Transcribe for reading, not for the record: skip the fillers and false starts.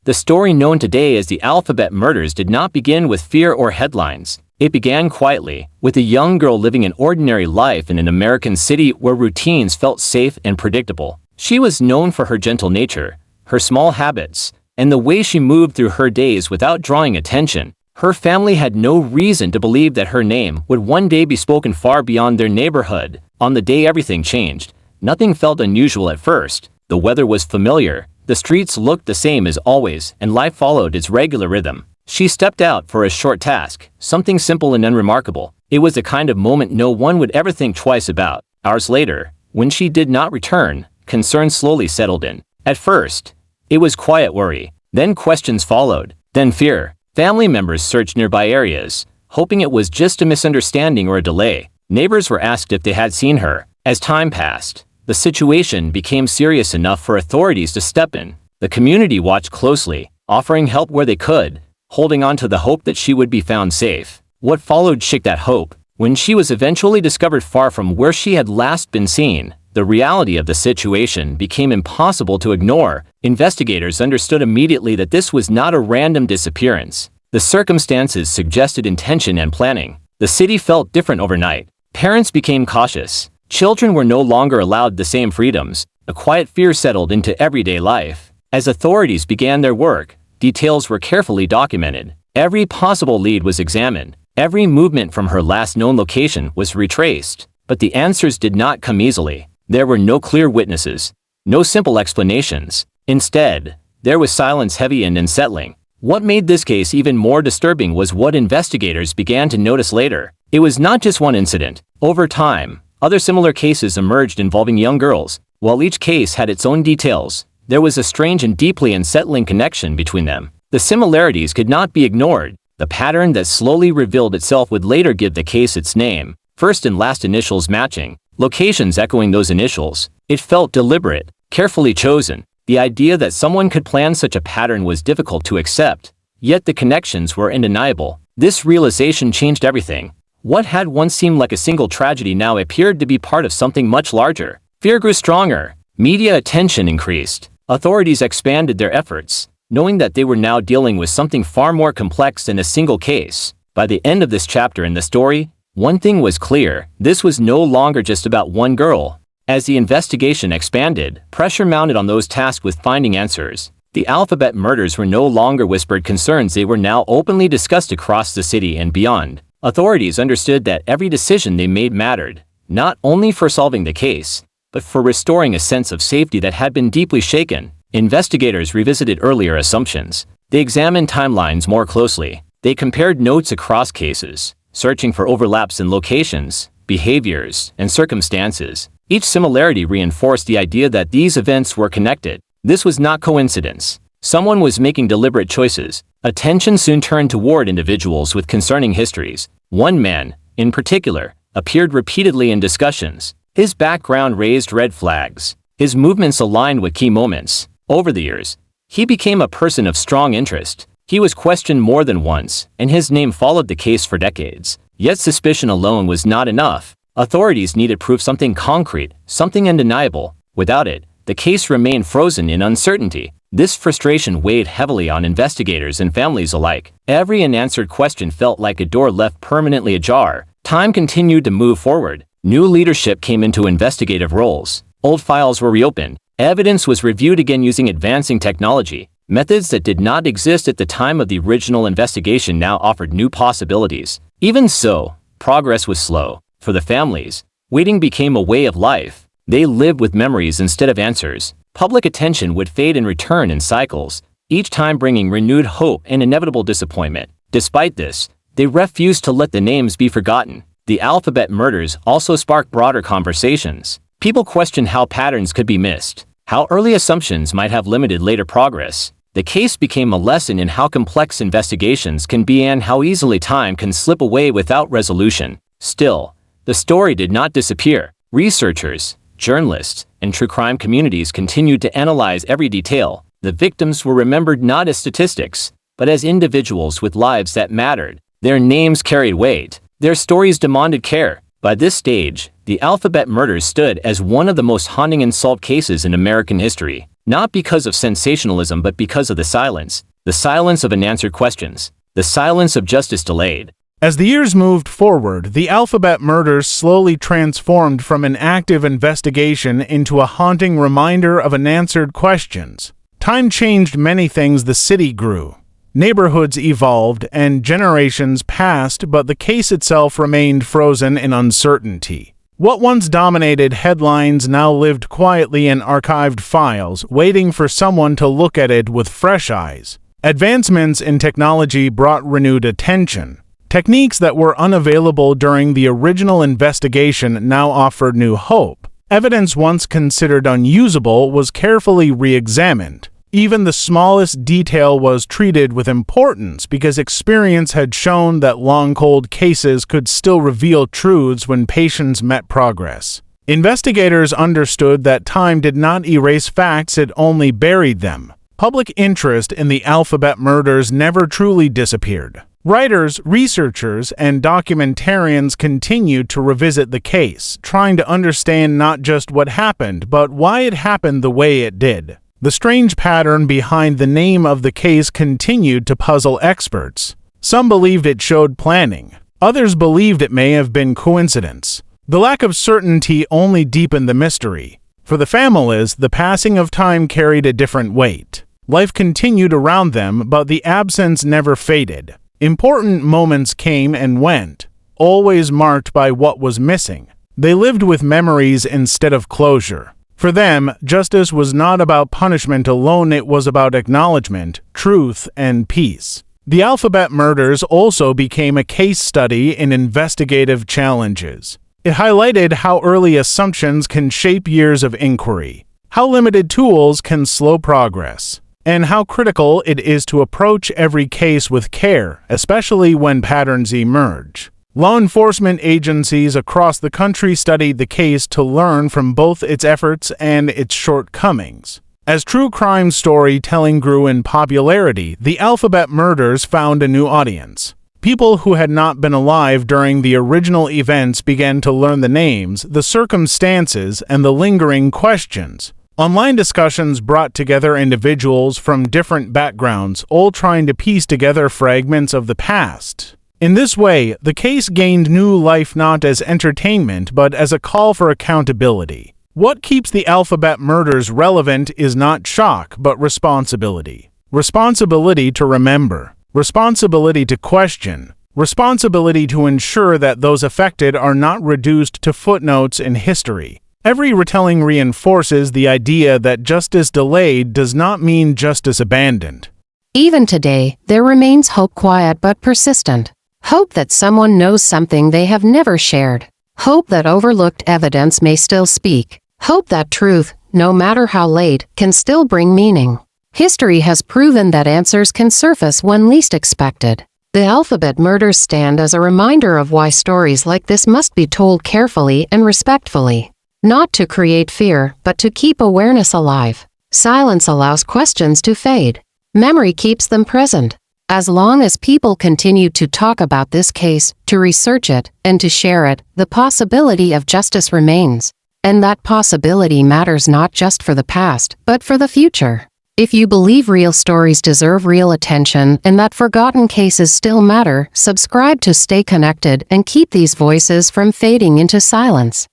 The story known today as the Alphabet Murders did not begin with fear or headlines. It began quietly, with a young girl living an ordinary life in an American city where routines felt safe and predictable. She was known for her gentle nature, her small habits, and the way she moved through her days without drawing attention. Her family had no reason to believe that her name would one day be spoken far beyond their neighborhood. On the day everything changed, nothing felt unusual at first. The weather was familiar, the streets looked the same as always, and life followed its regular rhythm. She stepped out for a short task, something simple and unremarkable. It was the kind of moment no one would ever think twice about. Hours later, when she did not return, concern slowly settled in. At first, it was quiet worry, then questions followed, then fear. Family members searched nearby areas, hoping it was just a misunderstanding or a delay. Neighbors were asked if they had seen her. As time passed, the situation became serious enough for authorities to step in. The community watched closely, offering help where they could, holding on to the hope that she would be found safe. What followed shook that hope. When she was eventually discovered far from where she had last been seen, the reality of the situation became impossible to ignore. Investigators understood immediately that this was not a random disappearance. The circumstances suggested intention and planning. The city felt different overnight. Parents became cautious. Children were no longer allowed the same freedoms. A quiet fear settled into everyday life. As authorities began their work, details were carefully documented. Every possible lead was examined. Every movement from her last known location was retraced. But the answers did not come easily. There were no clear witnesses, no simple explanations. Instead, there was silence heavy and unsettling. What made this case even more disturbing was what investigators began to notice later. It was not just one incident. Over time, other similar cases emerged involving young girls. While each case had its own details, there was a strange and deeply unsettling connection between them. The similarities could not be ignored. The pattern that slowly revealed itself would later give the case its name. First and last initials matching, locations echoing those initials. It felt deliberate, carefully chosen. The idea that someone could plan such a pattern was difficult to accept, yet the connections were undeniable. This realization changed everything. What had once seemed like a single tragedy now appeared to be part of something much larger. Fear grew stronger. Media attention increased. Authorities expanded their efforts, knowing that they were now dealing with something far more complex than a single case. By the end of this chapter in the story, one thing was clear: this was no longer just about one girl. As the investigation expanded, pressure mounted on those tasked with finding answers. The Alphabet Murders were no longer whispered concerns, they were now openly discussed across the city and beyond. Authorities understood that every decision they made mattered, not only for solving the case, but for restoring a sense of safety that had been deeply shaken. Investigators revisited earlier assumptions. They examined timelines more closely. They compared notes across cases, searching for overlaps in locations, behaviors, and circumstances. Each similarity reinforced the idea that these events were connected. This was not coincidence. Someone was making deliberate choices. Attention soon turned toward individuals with concerning histories. One man, in particular, appeared repeatedly in discussions. His background raised red flags. His movements aligned with key moments. Over the years, he became a person of strong interest. He was questioned more than once, and his name followed the case for decades. Yet suspicion alone was not enough. Authorities needed proof, something concrete, something undeniable. Without it, the case remained frozen in uncertainty. This frustration weighed heavily on investigators and families alike. Every unanswered question felt like a door left permanently ajar. Time continued to move forward. New leadership came into investigative roles. Old files were reopened. Evidence was reviewed again using advancing technology. Methods that did not exist at the time of the original investigation now offered new possibilities. Even so, progress was slow. For the families, waiting became a way of life. They lived with memories instead of answers. Public attention would fade and return in cycles, each time bringing renewed hope and inevitable disappointment. Despite this, they refused to let the names be forgotten. The Alphabet Murders also sparked broader conversations. People questioned how patterns could be missed, how early assumptions might have limited later progress. The case became a lesson in how complex investigations can be and how easily time can slip away without resolution. Still, the story did not disappear. Researchers, journalists, and true crime communities continued to analyze every detail. The victims were remembered not as statistics, but as individuals with lives that mattered. Their names carried weight. Their stories demanded care. By this stage, the Alphabet Murders stood as one of the most haunting unsolved cases in American history. Not because of sensationalism but because of the silence of unanswered questions, the silence of justice delayed. As the years moved forward, the Alphabet murders slowly transformed from an active investigation into a haunting reminder of unanswered questions. Time changed many things. The city grew. Neighborhoods evolved and generations passed, but the case itself remained frozen in uncertainty. What once dominated headlines now lived quietly in archived files, waiting for someone to look at it with fresh eyes. Advancements in technology brought renewed attention. Techniques that were unavailable during the original investigation now offered new hope. Evidence once considered unusable was carefully re-examined. Even the smallest detail was treated with importance because experience had shown that long cold cases could still reveal truths when patience met progress. Investigators understood that time did not erase facts, it only buried them. Public interest in the Alphabet murders never truly disappeared. Writers, researchers, and documentarians continued to revisit the case, trying to understand not just what happened, but why it happened the way it did. The strange pattern behind the name of the case continued to puzzle experts. Some believed it showed planning. Others believed it may have been coincidence. The lack of certainty only deepened the mystery. For the families, the passing of time carried a different weight. Life continued around them, but the absence never faded. Important moments came and went, always marked by what was missing. They lived with memories instead of closure. For them, justice was not about punishment alone, it was about acknowledgement, truth, and peace. The Alphabet murders also became a case study in investigative challenges. It highlighted how early assumptions can shape years of inquiry, how limited tools can slow progress, and how critical it is to approach every case with care, especially when patterns emerge. Law enforcement agencies across the country studied the case to learn from both its efforts and its shortcomings. As true crime storytelling grew in popularity, the Alphabet murders found a new audience. People who had not been alive during the original events began to learn the names, the circumstances, and the lingering questions. Online discussions brought together individuals from different backgrounds, all trying to piece together fragments of the past. In this way, the case gained new life not as entertainment but as a call for accountability. What keeps the Alphabet murders relevant is not shock but responsibility. Responsibility to remember. Responsibility to question. Responsibility to ensure that those affected are not reduced to footnotes in history. Every retelling reinforces the idea that justice delayed does not mean justice abandoned. Even today, there remains hope, quiet but persistent. Hope that someone knows something they have never shared. Hope that overlooked evidence may still speak. Hope that truth, no matter how late, can still bring meaning. History has proven that answers can surface when least expected. The Alphabet murders stand as a reminder of why stories like this must be told carefully and respectfully. Not to create fear, but to keep awareness alive. Silence allows questions to fade. Memory keeps them present. As long as people continue to talk about this case, to research it, and to share it, the possibility of justice remains. And that possibility matters not just for the past, but for the future. If you believe real stories deserve real attention and that forgotten cases still matter, subscribe to stay connected and keep these voices from fading into silence.